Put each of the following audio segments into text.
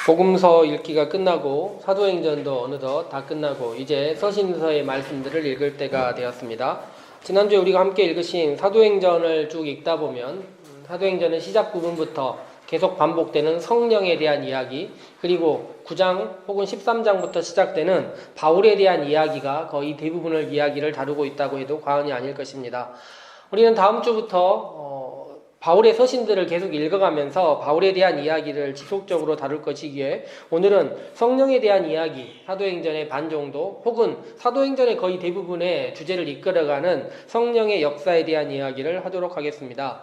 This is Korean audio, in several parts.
복음서 읽기가 끝나고 사도행전도 어느덧 다 끝나고 이제 서신서의 말씀들을 읽을 때가 되었습니다. 지난주에 우리가 함께 읽으신 사도행전을 쭉 읽다 보면 사도행전의 시작 부분부터 계속 반복되는 성령에 대한 이야기, 그리고 9장 혹은 13장부터 시작되는 바울에 대한 이야기가 거의 대부분을 이야기를 다루고 있다고 해도 과언이 아닐 것입니다. 우리는 다음 주부터 바울의 서신들을 계속 읽어가면서 바울에 대한 이야기를 지속적으로 다룰 것이기에 오늘은 성령에 대한 이야기, 사도행전의 반 정도 혹은 사도행전의 거의 대부분의 주제를 이끌어가는 성령의 역사에 대한 이야기를 하도록 하겠습니다.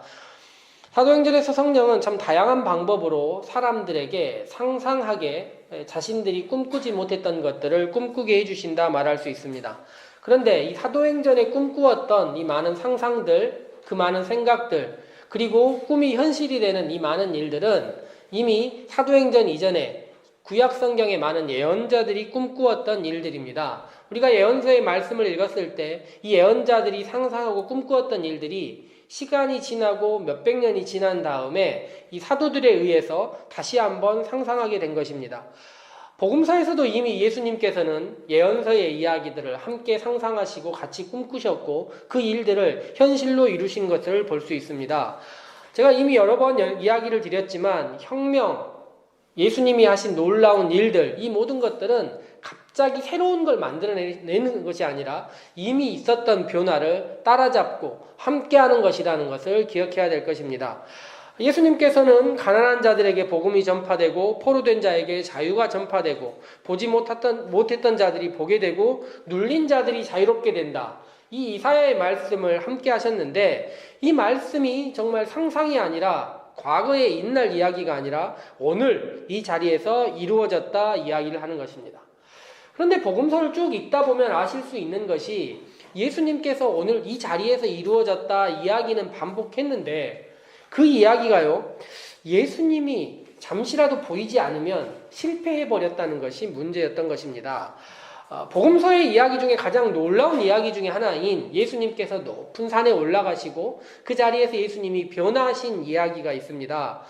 사도행전에서 성령은 참 다양한 방법으로 사람들에게 상상하게 자신들이 꿈꾸지 못했던 것들을 꿈꾸게 해주신다 말할 수 있습니다. 그런데 이 사도행전에 꿈꾸었던 이 많은 상상들, 그 많은 생각들, 그리고 꿈이 현실이 되는 이 많은 일들은 이미 사도행전 이전에 구약 성경의 많은 예언자들이 꿈꾸었던 일들입니다. 우리가 예언서의 말씀을 읽었을 때 이 예언자들이 상상하고 꿈꾸었던 일들이 시간이 지나고 몇백 년이 지난 다음에 이 사도들에 의해서 다시 한번 상상하게 된 것입니다. 복음서에서도 이미 예수님께서는 예언서의 이야기들을 함께 상상하시고 같이 꿈꾸셨고 그 일들을 현실로 이루신 것을 볼 수 있습니다. 제가 이미 여러 번 이야기를 드렸지만 혁명, 예수님이 하신 놀라운 일들, 이 모든 것들은 갑자기 새로운 걸 만들어내는 것이 아니라 이미 있었던 변화를 따라잡고 함께하는 것이라는 것을 기억해야 될 것입니다. 예수님께서는 가난한 자들에게 복음이 전파되고 포로된 자에게 자유가 전파되고 보지 못했던 자들이 보게 되고 눌린 자들이 자유롭게 된다. 이 이사야의 말씀을 함께 하셨는데 이 말씀이 정말 상상이 아니라 과거의 옛날 이야기가 아니라 오늘 이 자리에서 이루어졌다 이야기를 하는 것입니다. 그런데 복음서를 쭉 읽다 보면 아실 수 있는 것이 예수님께서 오늘 이 자리에서 이루어졌다 이야기는 반복했는데 그 이야기가요, 예수님이 잠시라도 보이지 않으면 실패해버렸다는 것이 문제였던 것입니다. 복음서의 이야기 중에 가장 놀라운 이야기 중에 하나인 예수님께서 높은 산에 올라가시고 그 자리에서 예수님이 변화하신 이야기가 있습니다.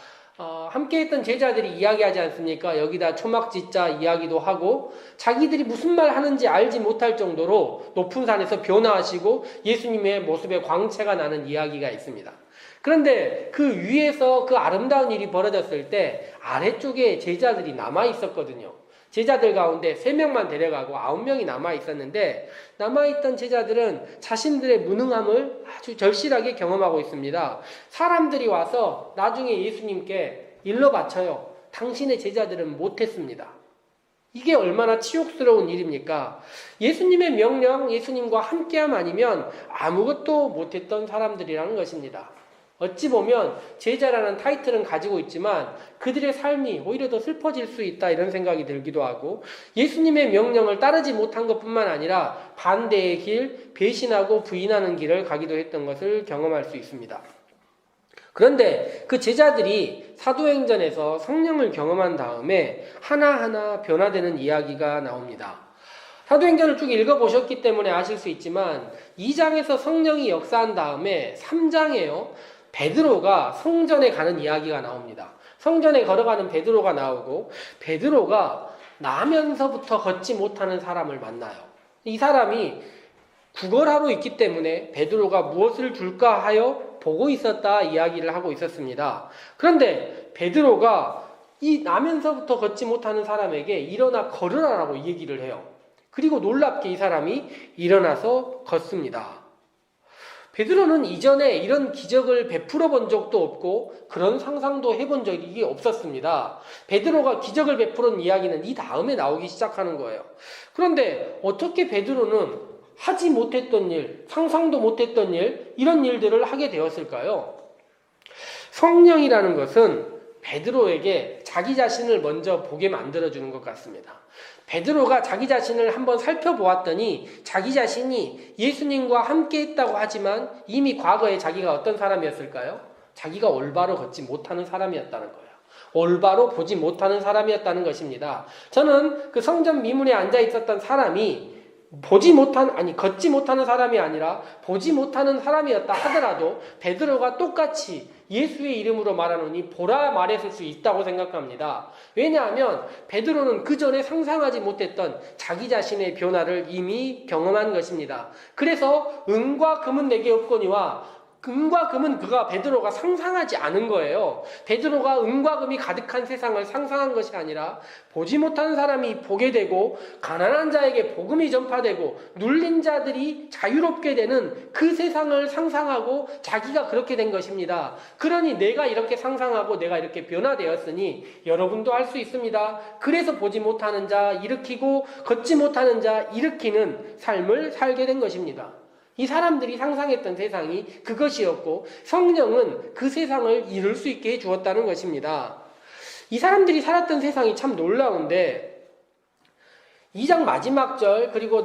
함께 했던 제자들이 이야기하지 않습니까? 여기다 초막 짓자 이야기도 하고 자기들이 무슨 말 하는지 알지 못할 정도로 높은 산에서 변화하시고 예수님의 모습에 광채가 나는 이야기가 있습니다. 그런데 그 위에서 그 아름다운 일이 벌어졌을 때 아래쪽에 제자들이 남아 있었거든요. 제자들 가운데 3명만 데려가고 9명이 남아 있었는데 남아있던 제자들은 자신들의 무능함을 아주 절실하게 경험하고 있습니다. 사람들이 와서 나중에 예수님께 일러 바쳐요. 당신의 제자들은 못했습니다. 이게 얼마나 치욕스러운 일입니까? 예수님의 명령, 예수님과 함께함 아니면 아무것도 못했던 사람들이라는 것입니다. 어찌 보면 제자라는 타이틀은 가지고 있지만 그들의 삶이 오히려 더 슬퍼질 수 있다 이런 생각이 들기도 하고 예수님의 명령을 따르지 못한 것뿐만 아니라 반대의 길, 배신하고 부인하는 길을 가기도 했던 것을 경험할 수 있습니다. 그런데 그 제자들이 사도행전에서 성령을 경험한 다음에 하나하나 변화되는 이야기가 나옵니다. 사도행전을 쭉 읽어보셨기 때문에 아실 수 있지만 2장에서 성령이 역사한 다음에 3장에요. 베드로가 성전에 가는 이야기가 나옵니다. 성전에 걸어가는 베드로가 나오고 베드로가 나면서부터 걷지 못하는 사람을 만나요. 이 사람이 구걸하러 있기 때문에 베드로가 무엇을 줄까 하여 보고 있었다 이야기를 하고 있었습니다. 그런데 베드로가 이 나면서부터 걷지 못하는 사람에게 일어나 걸으라라고 얘기를 해요. 그리고 놀랍게 이 사람이 일어나서 걷습니다. 베드로는 이전에 이런 기적을 베풀어 본 적도 없고 그런 상상도 해본 적이 없었습니다. 베드로가 기적을 베푸는 이야기는 이 다음에 나오기 시작하는 거예요. 그런데 어떻게 베드로는 하지 못했던 일, 상상도 못했던 일, 이런 일들을 하게 되었을까요? 성령이라는 것은 베드로에게 자기 자신을 먼저 보게 만들어주는 것 같습니다. 베드로가 자기 자신을 한번 살펴보았더니 자기 자신이 예수님과 함께 했다고 하지만 이미 과거에 자기가 어떤 사람이었을까요? 자기가 올바로 걷지 못하는 사람이었다는 거예요. 올바로 보지 못하는 사람이었다는 것입니다. 저는 그 성전 미문에 앉아 있었던 사람이 걷지 못하는 사람이 아니라 보지 못하는 사람이었다 하더라도 베드로가 똑같이 예수의 이름으로 말하노니 보라 말했을 수 있다고 생각합니다. 왜냐하면 베드로는 그 전에 상상하지 못했던 자기 자신의 변화를 이미 경험한 것입니다. 그래서 은과 금은 내게 없거니와 은과 금은 베드로가 상상하지 않은 거예요. 베드로가 은과 금이 가득한 세상을 상상한 것이 아니라 보지 못하는 사람이 보게 되고 가난한 자에게 복음이 전파되고 눌린 자들이 자유롭게 되는 그 세상을 상상하고 자기가 그렇게 된 것입니다. 그러니 내가 이렇게 상상하고 내가 이렇게 변화되었으니 여러분도 할 수 있습니다. 그래서 보지 못하는 자 일으키고 걷지 못하는 자 일으키는 삶을 살게 된 것입니다. 이 사람들이 상상했던 세상이 그것이었고 성령은 그 세상을 이룰 수 있게 해주었다는 것입니다. 이 사람들이 살았던 세상이 참 놀라운데 2장 마지막 절 그리고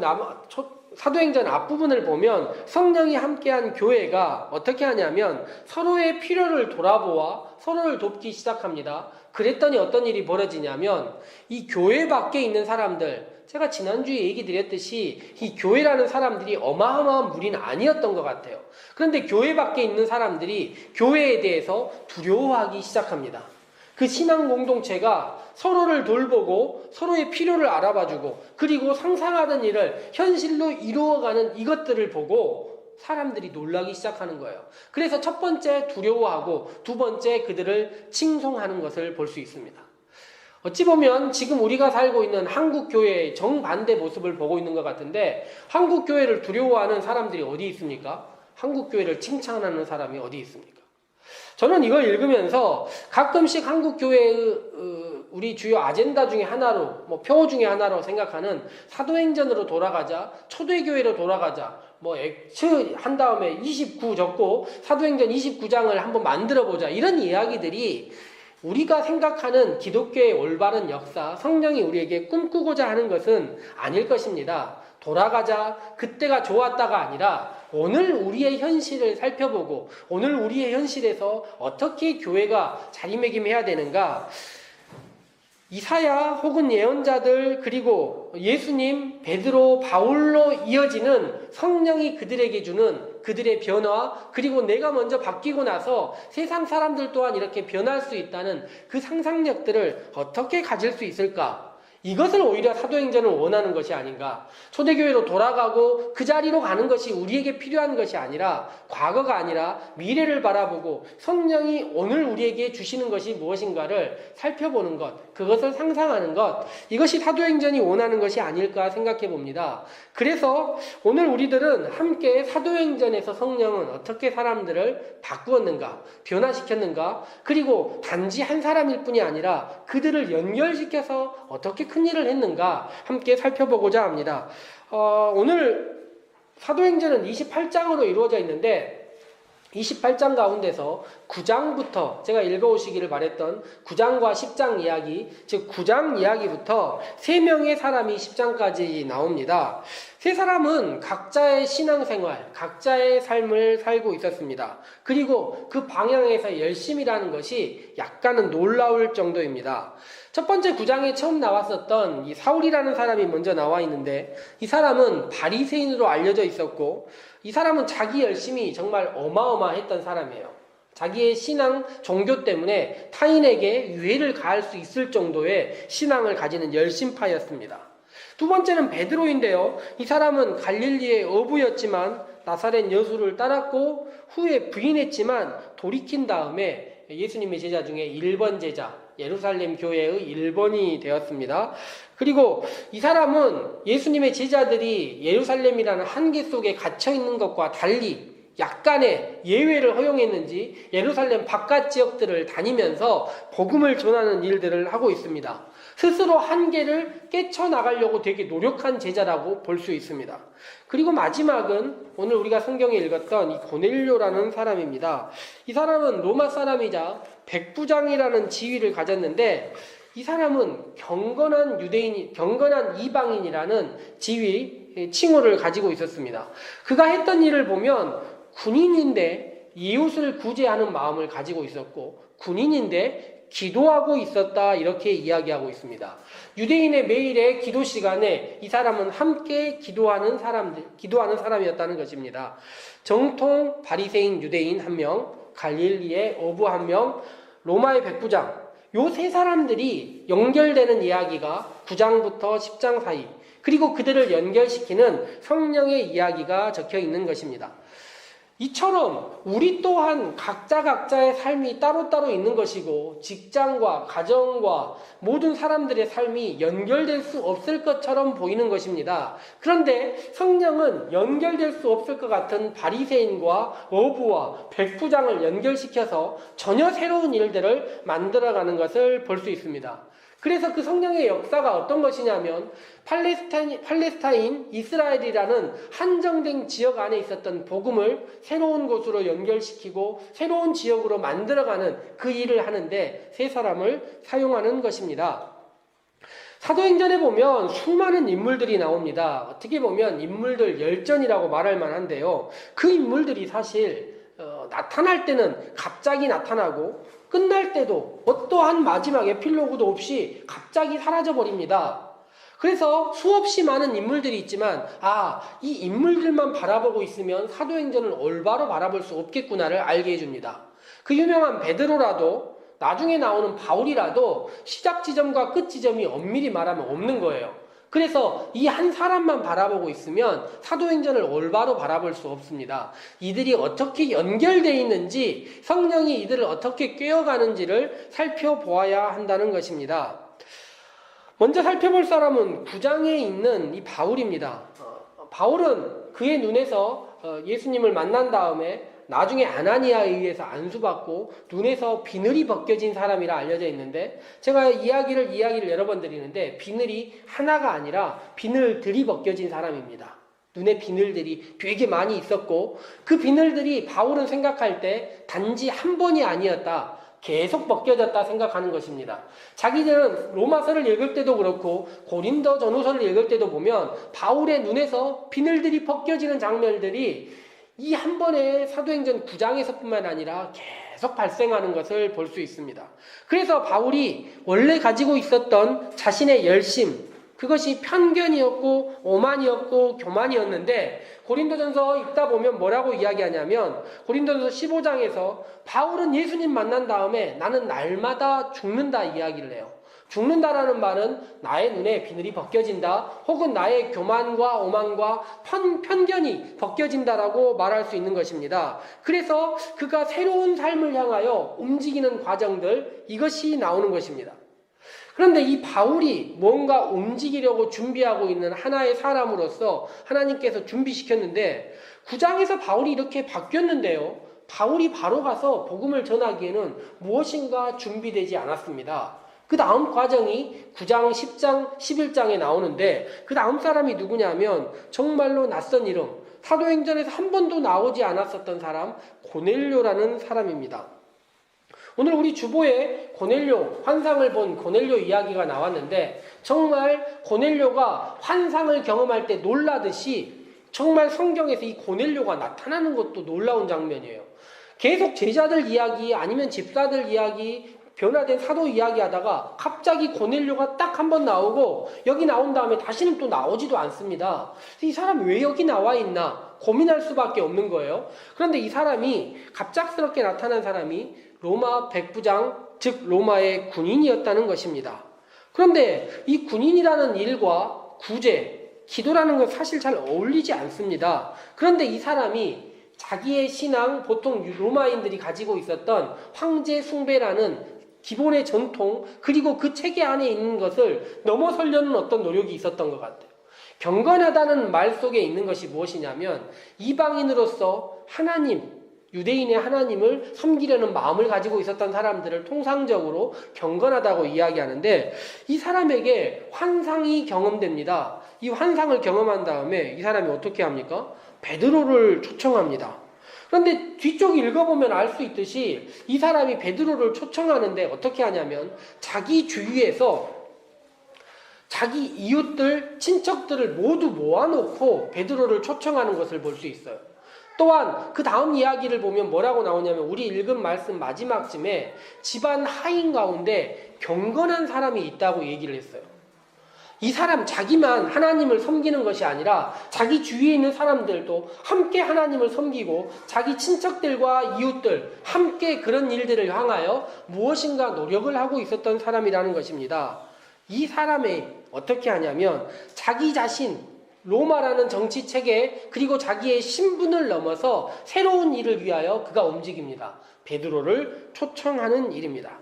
사도행전 앞부분을 보면 성령이 함께한 교회가 어떻게 하냐면 서로의 필요를 돌아보아 서로를 돕기 시작합니다. 그랬더니 어떤 일이 벌어지냐면 이 교회 밖에 있는 사람들, 제가 지난주에 얘기 드렸듯이 이 교회라는 사람들이 어마어마한 무리는 아니었던 것 같아요. 그런데 교회 밖에 있는 사람들이 교회에 대해서 두려워하기 시작합니다. 그 신앙 공동체가 서로를 돌보고 서로의 필요를 알아봐주고 그리고 상상하던 일을 현실로 이루어가는 이것들을 보고 사람들이 놀라기 시작하는 거예요. 그래서 첫 번째 두려워하고 두 번째 그들을 칭송하는 것을 볼 수 있습니다. 어찌 보면 지금 우리가 살고 있는 한국 교회의 정반대 모습을 보고 있는 것 같은데 한국 교회를 두려워하는 사람들이 어디 있습니까? 한국 교회를 칭찬하는 사람이 어디 있습니까? 저는 이걸 읽으면서 가끔씩 한국 교회의 우리 주요 아젠다 중에 하나로 표 중에 하나로 생각하는 사도행전으로 돌아가자, 초대교회로 돌아가자, X 한 다음에 29 적고 사도행전 29장을 한번 만들어보자 이런 이야기들이 우리가 생각하는 기독교의 올바른 역사, 성령이 우리에게 꿈꾸고자 하는 것은 아닐 것입니다. 돌아가자, 그때가 좋았다가 아니라 오늘 우리의 현실을 살펴보고 오늘 우리의 현실에서 어떻게 교회가 자리매김해야 되는가, 이사야 혹은 예언자들 그리고 예수님, 베드로, 바울로 이어지는 성령이 그들에게 주는 그들의 변화 그리고 내가 먼저 바뀌고 나서 세상 사람들 또한 이렇게 변할 수 있다는 그 상상력들을 어떻게 가질 수 있을까? 이것을 오히려 사도행전을 원하는 것이 아닌가. 초대교회로 돌아가고 그 자리로 가는 것이 우리에게 필요한 것이 아니라 과거가 아니라 미래를 바라보고 성령이 오늘 우리에게 주시는 것이 무엇인가를 살펴보는 것, 그것을 상상하는 것, 이것이 사도행전이 원하는 것이 아닐까 생각해 봅니다. 그래서 오늘 우리들은 함께 사도행전에서 성령은 어떻게 사람들을 바꾸었는가, 변화시켰는가, 그리고 단지 한 사람일 뿐이 아니라 그들을 연결시켜서 어떻게 큰 일을 했는가 함께 살펴보고자 합니다. 오늘 사도행전은 28장으로 이루어져 있는데 28장 가운데서 9장부터 제가 읽어오시기를 바랬던 9장과 10장 이야기, 즉 9장 이야기부터 3명의 사람이 10장까지 나옵니다. 세 사람은 각자의 신앙생활, 각자의 삶을 살고 있었습니다. 그리고 그 방향에서 열심이라는 것이 약간은 놀라울 정도입니다. 첫 번째 9장에 처음 나왔었던 이 사울이라는 사람이 먼저 나와 있는데 이 사람은 바리새인으로 알려져 있었고 이 사람은 자기 열심이 정말 어마어마했던 사람이에요. 자기의 신앙, 종교 때문에 타인에게 유해를 가할 수 있을 정도의 신앙을 가지는 열심파였습니다. 두 번째는 베드로인데요. 이 사람은 갈릴리의 어부였지만 나사렛 여수를 따랐고 후에 부인했지만 돌이킨 다음에 예수님의 제자 중에 1번 제자, 예루살렘 교회의 1번이 되었습니다. 그리고 이 사람은 예수님의 제자들이 예루살렘이라는 한계 속에 갇혀있는 것과 달리 약간의 예외를 허용했는지 예루살렘 바깥 지역들을 다니면서 복음을 전하는 일들을 하고 있습니다. 스스로 한계를 깨쳐나가려고 되게 노력한 제자라고 볼 수 있습니다. 그리고 마지막은 오늘 우리가 성경에 읽었던 이 고넬료라는 사람입니다. 이 사람은 로마 사람이자 백부장이라는 지위를 가졌는데 이 사람은 경건한 이방인이라는 지위, 칭호를 가지고 있었습니다. 그가 했던 일을 보면 군인인데 이웃을 구제하는 마음을 가지고 있었고 군인인데 기도하고 있었다 이렇게 이야기하고 있습니다. 유대인의 매일의 기도 시간에 이 사람은 함께 기도하는 사람이었다는 것입니다. 정통 바리새인 유대인 한 명, 갈릴리의 어부 한 명, 로마의 백부장, 요 세 사람들이 연결되는 이야기가 9장부터 10장 사이, 그리고 그들을 연결시키는 성령의 이야기가 적혀 있는 것입니다. 이처럼 우리 또한 각자의 삶이 따로따로 있는 것이고 직장과 가정과 모든 사람들의 삶이 연결될 수 없을 것처럼 보이는 것입니다. 그런데 성령은 연결될 수 없을 것 같은 바리새인과 어부와 백부장을 연결시켜서 전혀 새로운 일들을 만들어가는 것을 볼 수 있습니다. 그래서 그 성령의 역사가 어떤 것이냐면 팔레스타인, 이스라엘이라는 한정된 지역 안에 있었던 복음을 새로운 곳으로 연결시키고 새로운 지역으로 만들어가는 그 일을 하는데 세 사람을 사용하는 것입니다. 사도행전에 보면 수많은 인물들이 나옵니다. 어떻게 보면 인물들 열전이라고 말할 만한데요. 그 인물들이 사실 나타날 때는 갑자기 나타나고 끝날 때도 어떠한 마지막 에필로그도 없이 갑자기 사라져버립니다. 그래서 수없이 많은 인물들이 있지만 이 인물들만 바라보고 있으면 사도행전을 올바로 바라볼 수 없겠구나를 알게 해줍니다. 그 유명한 베드로라도 나중에 나오는 바울이라도 시작 지점과 끝 지점이 엄밀히 말하면 없는 거예요. 그래서 이 한 사람만 바라보고 있으면 사도행전을 올바로 바라볼 수 없습니다. 이들이 어떻게 연결되어 있는지, 성령이 이들을 어떻게 꿰어가는지를 살펴보아야 한다는 것입니다. 먼저 살펴볼 사람은 9장에 있는 이 바울입니다. 바울은 그의 눈에서 예수님을 만난 다음에 나중에 아나니아에 의해서 안수받고 눈에서 비늘이 벗겨진 사람이라 알려져 있는데, 제가 이야기를 여러 번 드리는데 비늘이 하나가 아니라 비늘들이 벗겨진 사람입니다. 눈에 비늘들이 되게 많이 있었고 그 비늘들이 바울은 생각할 때 단지 한 번이 아니었다, 계속 벗겨졌다 생각하는 것입니다. 자기들은 로마서를 읽을 때도 그렇고 고린도 전후서를 읽을 때도 보면 바울의 눈에서 비늘들이 벗겨지는 장면들이 이 한 번의 사도행전 9장에서뿐만 아니라 계속 발생하는 것을 볼 수 있습니다. 그래서 바울이 원래 가지고 있었던 자신의 열심, 그것이 편견이었고 오만이었고 교만이었는데 고린도전서 읽다 보면 뭐라고 이야기하냐면 고린도전서 15장에서 바울은 예수님 만난 다음에 나는 날마다 죽는다 이야기를 해요. 죽는다라는 말은 나의 눈에 비늘이 벗겨진다, 혹은 나의 교만과 오만과 편견이 벗겨진다라고 말할 수 있는 것입니다. 그래서 그가 새로운 삶을 향하여 움직이는 과정들, 이것이 나오는 것입니다. 그런데 이 바울이 뭔가 움직이려고 준비하고 있는 하나의 사람으로서 하나님께서 준비시켰는데 9장에서 바울이 이렇게 바뀌었는데요. 바울이 바로 가서 복음을 전하기에는 무엇인가 준비되지 않았습니다. 그 다음 과정이 9장, 10장, 11장에 나오는데 그 다음 사람이 누구냐면 정말로 낯선 이름, 사도행전에서 한 번도 나오지 않았었던 사람, 고넬료라는 사람입니다. 오늘 우리 주보에 고넬료, 환상을 본 고넬료 이야기가 나왔는데 정말 고넬료가 환상을 경험할 때 놀라듯이 정말 성경에서 이 고넬료가 나타나는 것도 놀라운 장면이에요. 계속 제자들 이야기 아니면 집사들 이야기, 변화된 사도 이야기하다가 갑자기 고넬료가 딱 한 번 나오고 여기 나온 다음에 다시는 또 나오지도 않습니다. 이 사람 왜 여기 나와 있나 고민할 수밖에 없는 거예요. 그런데 이 사람이 갑작스럽게 나타난 사람이 로마 백부장, 즉 로마의 군인이었다는 것입니다. 그런데 이 군인이라는 일과 구제, 기도라는 건 사실 잘 어울리지 않습니다. 그런데 이 사람이 자기의 신앙, 보통 로마인들이 가지고 있었던 황제 숭배라는 기본의 전통, 그리고 그 체계 안에 있는 것을 넘어서려는 어떤 노력이 있었던 것 같아요. 경건하다는 말 속에 있는 것이 무엇이냐면 이방인으로서 하나님, 유대인의 하나님을 섬기려는 마음을 가지고 있었던 사람들을 통상적으로 경건하다고 이야기하는데 이 사람에게 환상이 경험됩니다. 이 환상을 경험한 다음에 이 사람이 어떻게 합니까? 베드로를 초청합니다. 그런데 뒤쪽 읽어보면 알 수 있듯이 이 사람이 베드로를 초청하는데 어떻게 하냐면 자기 주위에서 자기 이웃들, 친척들을 모두 모아놓고 베드로를 초청하는 것을 볼 수 있어요. 또한 그 다음 이야기를 보면 뭐라고 나오냐면 우리 읽은 말씀 마지막쯤에 집안 하인 가운데 경건한 사람이 있다고 얘기를 했어요. 이 사람 자기만 하나님을 섬기는 것이 아니라 자기 주위에 있는 사람들도 함께 하나님을 섬기고 자기 친척들과 이웃들 함께 그런 일들을 향하여 무엇인가 노력을 하고 있었던 사람이라는 것입니다. 이 사람이 어떻게 하냐면 자기 자신, 로마라는 정치 체계 그리고 자기의 신분을 넘어서 새로운 일을 위하여 그가 움직입니다. 베드로를 초청하는 일입니다.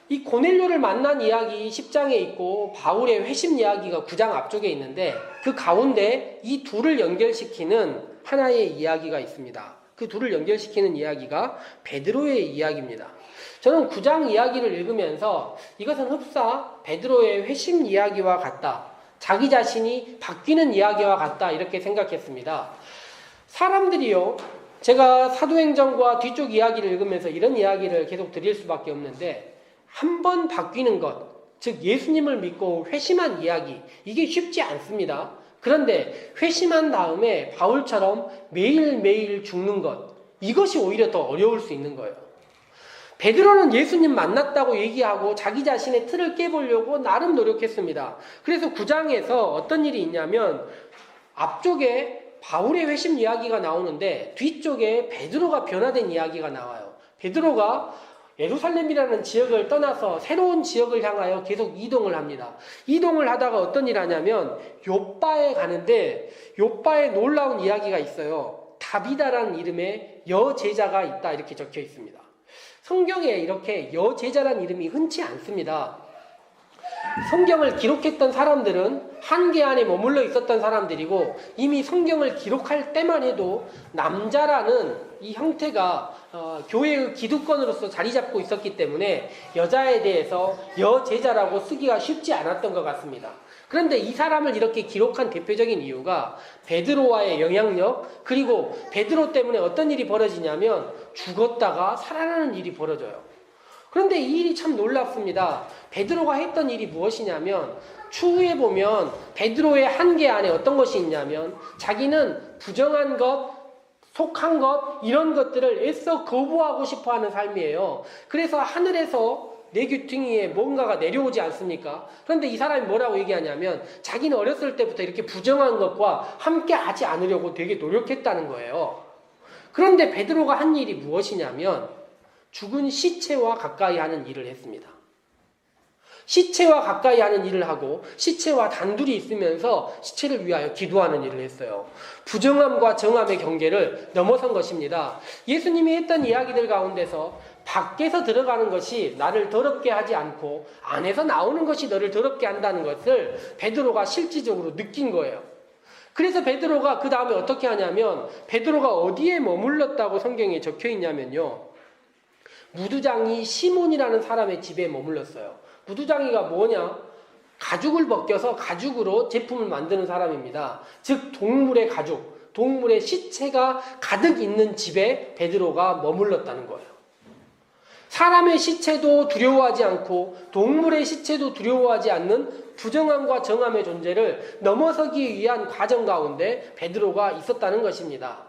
이 고넬료를 만난 이야기 10장에 있고 바울의 회심 이야기가 9장 앞쪽에 있는데 그 가운데 이 둘을 연결시키는 하나의 이야기가 있습니다. 그 둘을 연결시키는 이야기가 베드로의 이야기입니다. 저는 9장 이야기를 읽으면서 이것은 흡사 베드로의 회심 이야기와 같다. 자기 자신이 바뀌는 이야기와 같다. 이렇게 생각했습니다. 사람들이요. 제가 사도행전과 뒤쪽 이야기를 읽으면서 이런 이야기를 계속 드릴 수밖에 없는데 한 번 바뀌는 것, 즉 예수님을 믿고 회심한 이야기, 이게 쉽지 않습니다. 그런데 회심한 다음에 바울처럼 매일매일 죽는 것, 이것이 오히려 더 어려울 수 있는 거예요. 베드로는 예수님 만났다고 얘기하고 자기 자신의 틀을 깨보려고 나름 노력했습니다. 그래서 9장에서 어떤 일이 있냐면 앞쪽에 바울의 회심 이야기가 나오는데 뒤쪽에 베드로가 변화된 이야기가 나와요. 베드로가 예루살렘이라는 지역을 떠나서 새로운 지역을 향하여 계속 이동을 합니다. 이동을 하다가 어떤 일 하냐면 욥바에 가는데 욥바에 놀라운 이야기가 있어요. 다비다라는 이름의 여제자가 있다 이렇게 적혀 있습니다. 성경에 이렇게 여제자라는 이름이 흔치 않습니다. 성경을 기록했던 사람들은 한계 안에 머물러 있었던 사람들이고 이미 성경을 기록할 때만 해도 남자라는 이 형태가 교회의 기득권으로서 자리 잡고 있었기 때문에 여자에 대해서 여제자라고 쓰기가 쉽지 않았던 것 같습니다. 그런데 이 사람을 이렇게 기록한 대표적인 이유가 베드로와의 영향력 그리고 베드로 때문에 어떤 일이 벌어지냐면 죽었다가 살아나는 일이 벌어져요. 그런데 이 일이 참 놀랍습니다. 베드로가 했던 일이 무엇이냐면 추후에 보면 베드로의 한계 안에 어떤 것이 있냐면 자기는 부정한 것, 속한 것 이런 것들을 애써 거부하고 싶어하는 삶이에요. 그래서 하늘에서 내 귀퉁이에 뭔가가 내려오지 않습니까? 그런데 이 사람이 뭐라고 얘기하냐면 자기는 어렸을 때부터 이렇게 부정한 것과 함께 하지 않으려고 되게 노력했다는 거예요. 그런데 베드로가 한 일이 무엇이냐면 죽은 시체와 가까이 하는 일을 했습니다. 시체와 가까이 하는 일을 하고 시체와 단둘이 있으면서 시체를 위하여 기도하는 일을 했어요. 부정함과 정함의 경계를 넘어선 것입니다. 예수님이 했던 이야기들 가운데서 밖에서 들어가는 것이 나를 더럽게 하지 않고 안에서 나오는 것이 너를 더럽게 한다는 것을 베드로가 실질적으로 느낀 거예요. 그래서 베드로가 그 다음에 어떻게 하냐면 베드로가 어디에 머물렀다고 성경에 적혀 있냐면요. 무두장이 시몬이라는 사람의 집에 머물렀어요. 무두장이가 뭐냐? 가죽을 벗겨서 가죽으로 제품을 만드는 사람입니다. 즉 동물의 가죽, 동물의 시체가 가득 있는 집에 베드로가 머물렀다는 거예요. 사람의 시체도 두려워하지 않고 동물의 시체도 두려워하지 않는 부정함과 정함의 존재를 넘어서기 위한 과정 가운데 베드로가 있었다는 것입니다.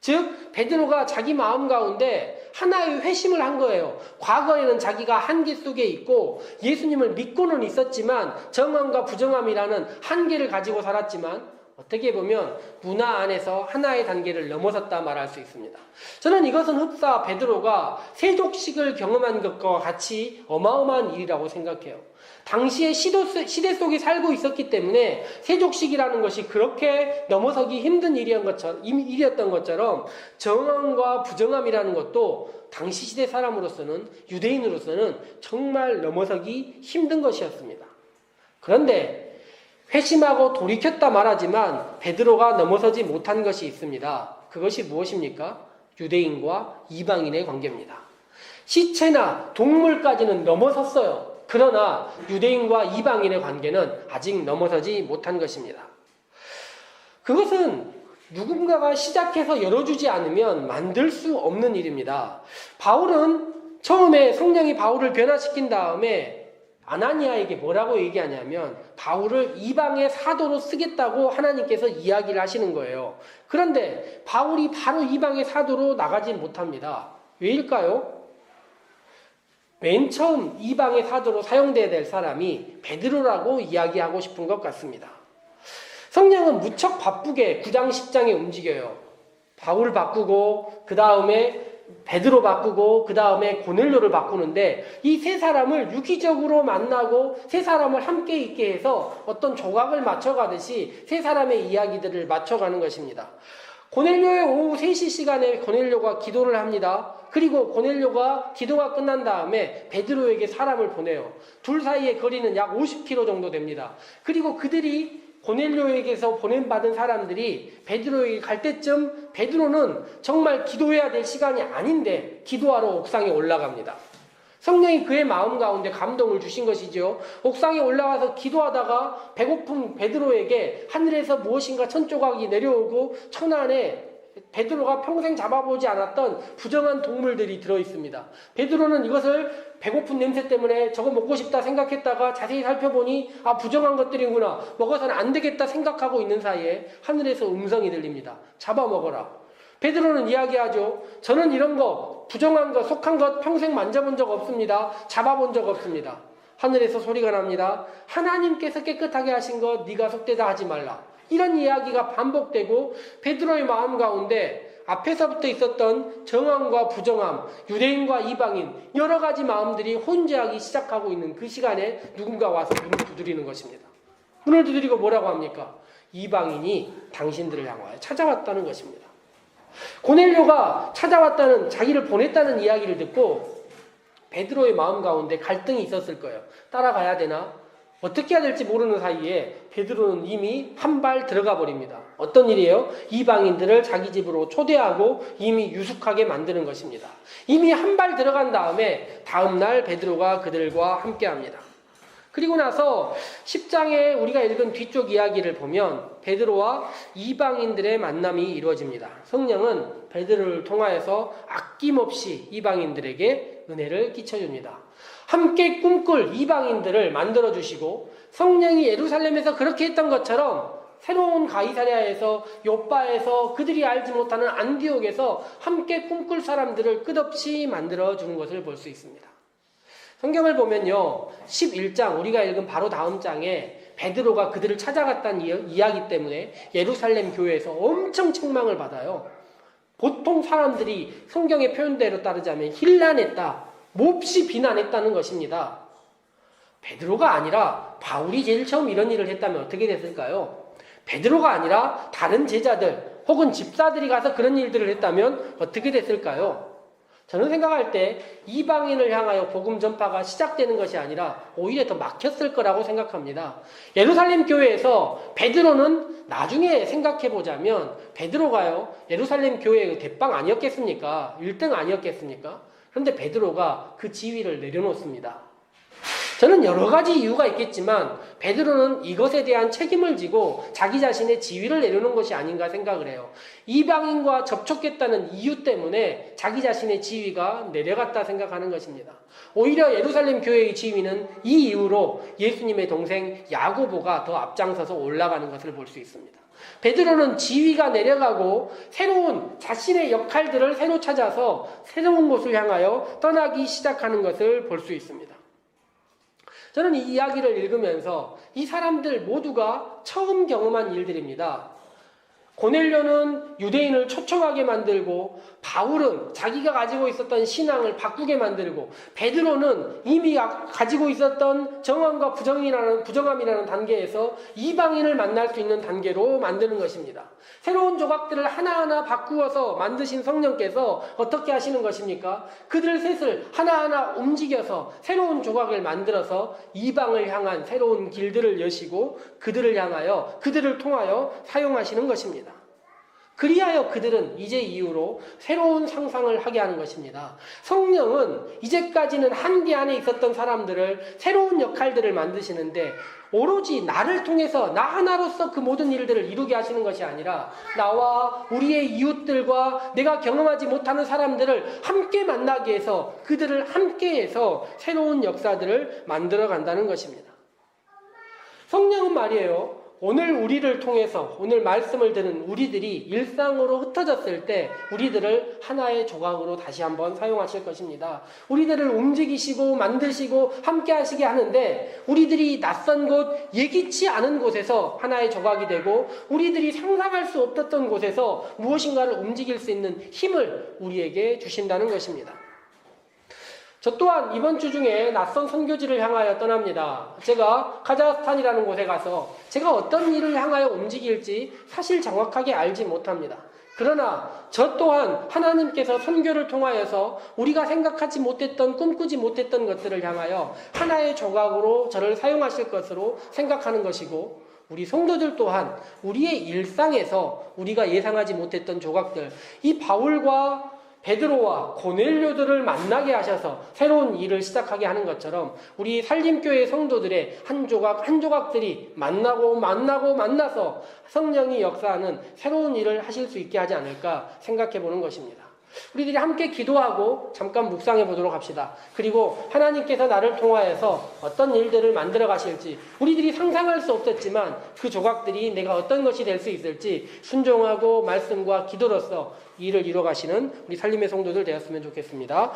즉 베드로가 자기 마음 가운데 하나의 회심을 한 거예요. 과거에는 자기가 한계 속에 있고 예수님을 믿고는 있었지만 정함과 부정함이라는 한계를 가지고 살았지만 어떻게 보면 문화 안에서 하나의 단계를 넘어섰다 말할 수 있습니다. 저는 이것은 흡사 베드로가 세족식을 경험한 것과 같이 어마어마한 일이라고 생각해요. 당시의 시대 속에 살고 있었기 때문에 세족식이라는 것이 그렇게 넘어서기 힘든 일이었던 것처럼 정함과 부정함이라는 것도 당시 시대 사람으로서는 유대인으로서는 정말 넘어서기 힘든 것이었습니다. 그런데 회심하고 돌이켰다 말하지만 베드로가 넘어서지 못한 것이 있습니다. 그것이 무엇입니까? 유대인과 이방인의 관계입니다. 시체나 동물까지는 넘어섰어요. 그러나 유대인과 이방인의 관계는 아직 넘어서지 못한 것입니다. 그것은 누군가가 시작해서 열어주지 않으면 만들 수 없는 일입니다. 바울은 처음에 성령이 바울을 변화시킨 다음에 아나니아에게 뭐라고 얘기하냐면 바울을 이방의 사도로 쓰겠다고 하나님께서 이야기를 하시는 거예요. 그런데 바울이 바로 이방의 사도로 나가지 못합니다. 왜일까요? 맨 처음 이방의 사도로 사용돼야 될 사람이 베드로라고 이야기하고 싶은 것 같습니다. 성령은 무척 바쁘게 9장 10장에 움직여요. 바울을 바꾸고 그 다음에 베드로 바꾸고 그 다음에 고넬료를 바꾸는데 이 세 사람을 유기적으로 만나고 세 사람을 함께 있게 해서 어떤 조각을 맞춰가듯이 세 사람의 이야기들을 맞춰가는 것입니다. 고넬료의 오후 3시 시간에 고넬료가 기도를 합니다. 그리고 고넬료가 기도가 끝난 다음에 베드로에게 사람을 보내요. 둘 사이의 거리는 약 50km 정도 됩니다. 그리고 그들이 고넬료에게서 보냄받은 사람들이 베드로에게 갈 때쯤 베드로는 정말 기도해야 될 시간이 아닌데 기도하러 옥상에 올라갑니다. 성령이 그의 마음 가운데 감동을 주신 것이죠. 옥상에 올라가서 기도하다가 배고픈 베드로에게 하늘에서 무엇인가 천조각이 내려오고 천안에 베드로가 평생 잡아보지 않았던 부정한 동물들이 들어있습니다. 베드로는 이것을 배고픈 냄새 때문에 저거 먹고 싶다 생각했다가 자세히 살펴보니 부정한 것들이구나, 먹어서는 안 되겠다 생각하고 있는 사이에 하늘에서 음성이 들립니다. 잡아먹어라. 베드로는 이야기하죠. 저는 이런 거, 부정한 것, 속한 것 평생 만져본 적 없습니다. 잡아본 적 없습니다. 하늘에서 소리가 납니다. 하나님께서 깨끗하게 하신 것 네가 속되다 하지 말라. 이런 이야기가 반복되고 베드로의 마음 가운데 앞에서부터 있었던 정함과 부정함, 유대인과 이방인 여러 가지 마음들이 혼재하기 시작하고 있는 그 시간에 누군가 와서 문을 두드리는 것입니다. 문을 두드리고 뭐라고 합니까? 이방인이 당신들을 향하여 찾아왔다는 것입니다. 고넬료가 찾아왔다는, 자기를 보냈다는 이야기를 듣고 베드로의 마음 가운데 갈등이 있었을 거예요. 따라가야 되나? 어떻게 해야 될지 모르는 사이에 베드로는 이미 한 발 들어가 버립니다. 어떤 일이에요? 이방인들을 자기 집으로 초대하고 이미 유숙하게 만드는 것입니다. 이미 한 발 들어간 다음에 다음날 베드로가 그들과 함께합니다. 그리고 나서 10장에 우리가 읽은 뒤쪽 이야기를 보면 베드로와 이방인들의 만남이 이루어집니다. 성령은 베드로를 통하여서 아낌없이 이방인들에게 은혜를 끼쳐줍니다. 함께 꿈꿀 이방인들을 만들어주시고 성령이 예루살렘에서 그렇게 했던 것처럼 새로운 가이사랴에서, 요빠에서, 그들이 알지 못하는 안디옥에서 함께 꿈꿀 사람들을 끝없이 만들어주는 것을 볼 수 있습니다. 성경을 보면요, 11장 우리가 읽은 바로 다음 장에 베드로가 그들을 찾아갔다는 이야기 때문에 예루살렘 교회에서 엄청 책망을 받아요. 보통 사람들이 성경의 표현대로 따르자면 힐난했다, 몹시 비난했다는 것입니다. 베드로가 아니라 바울이 제일 처음 이런 일을 했다면 어떻게 됐을까요? 베드로가 아니라 다른 제자들 혹은 집사들이 가서 그런 일들을 했다면 어떻게 됐을까요? 저는 생각할 때 이방인을 향하여 복음 전파가 시작되는 것이 아니라 오히려 더 막혔을 거라고 생각합니다. 예루살렘 교회에서 베드로는 나중에 생각해보자면 베드로가요, 예루살렘 교회의 대빵 아니었겠습니까? 1등 아니었겠습니까? 그런데 베드로가 그 지위를 내려놓습니다. 저는 여러 가지 이유가 있겠지만 베드로는 이것에 대한 책임을 지고 자기 자신의 지위를 내려놓은 것이 아닌가 생각을 해요. 이방인과 접촉했다는 이유 때문에 자기 자신의 지위가 내려갔다 생각하는 것입니다. 오히려 예루살렘 교회의 지위는 이 이유로 예수님의 동생 야고보가 더 앞장서서 올라가는 것을 볼 수 있습니다. 베드로는 지위가 내려가고 새로운 자신의 역할들을 새로 찾아서 새로운 곳을 향하여 떠나기 시작하는 것을 볼 수 있습니다. 저는 이 이야기를 읽으면서 이 사람들 모두가 처음 경험한 일들입니다. 고넬료는 유대인을 초청하게 만들고 바울은 자기가 가지고 있었던 신앙을 바꾸게 만들고 베드로는 이미 가지고 있었던 정함과 부정함이라는 단계에서 이방인을 만날 수 있는 단계로 만드는 것입니다. 새로운 조각들을 하나하나 바꾸어서 만드신 성령께서 어떻게 하시는 것입니까? 그들 셋을 하나하나 움직여서 새로운 조각을 만들어서 이방을 향한 새로운 길들을 여시고 그들을 향하여, 그들을 통하여 사용하시는 것입니다. 그리하여 그들은 이제 이후로 새로운 상상을 하게 하는 것입니다. 성령은 이제까지는 한계 안에 있었던 사람들을 새로운 역할들을 만드시는데 오로지 나를 통해서 나 하나로서 그 모든 일들을 이루게 하시는 것이 아니라 나와 우리의 이웃들과 내가 경험하지 못하는 사람들을 함께 만나게 해서 그들을 함께해서 새로운 역사들을 만들어 간다는 것입니다. 성령은 말이에요. 오늘 우리를 통해서 오늘 말씀을 듣는 우리들이 일상으로 흩어졌을 때 우리들을 하나의 조각으로 다시 한번 사용하실 것입니다. 우리들을 움직이시고 만드시고 함께 하시게 하는데 우리들이 낯선 곳, 예기치 않은 곳에서 하나의 조각이 되고 우리들이 상상할 수 없었던 곳에서 무엇인가를 움직일 수 있는 힘을 우리에게 주신다는 것입니다. 저 또한 이번 주 중에 낯선 선교지를 향하여 떠납니다. 제가 카자흐스탄이라는 곳에 가서 제가 어떤 일을 향하여 움직일지 사실 정확하게 알지 못합니다. 그러나 저 또한 하나님께서 선교를 통하여서 우리가 생각하지 못했던, 꿈꾸지 못했던 것들을 향하여 하나의 조각으로 저를 사용하실 것으로 생각하는 것이고, 우리 성도들 또한 우리의 일상에서 우리가 예상하지 못했던 조각들, 이 바울과 베드로와 고넬료들을 만나게 하셔서 새로운 일을 시작하게 하는 것처럼 우리 산림교회 성도들의 한 조각 한 조각들이 만나서 성령이 역사하는 새로운 일을 하실 수 있게 하지 않을까 생각해 보는 것입니다. 우리들이 함께 기도하고 잠깐 묵상해 보도록 합시다. 그리고 하나님께서 나를 통하여서 어떤 일들을 만들어 가실지, 우리들이 상상할 수 없었지만 그 조각들이 내가 어떤 것이 될 수 있을지 순종하고 말씀과 기도로서 일을 이뤄 가시는 우리 살림의 성도들 되었으면 좋겠습니다.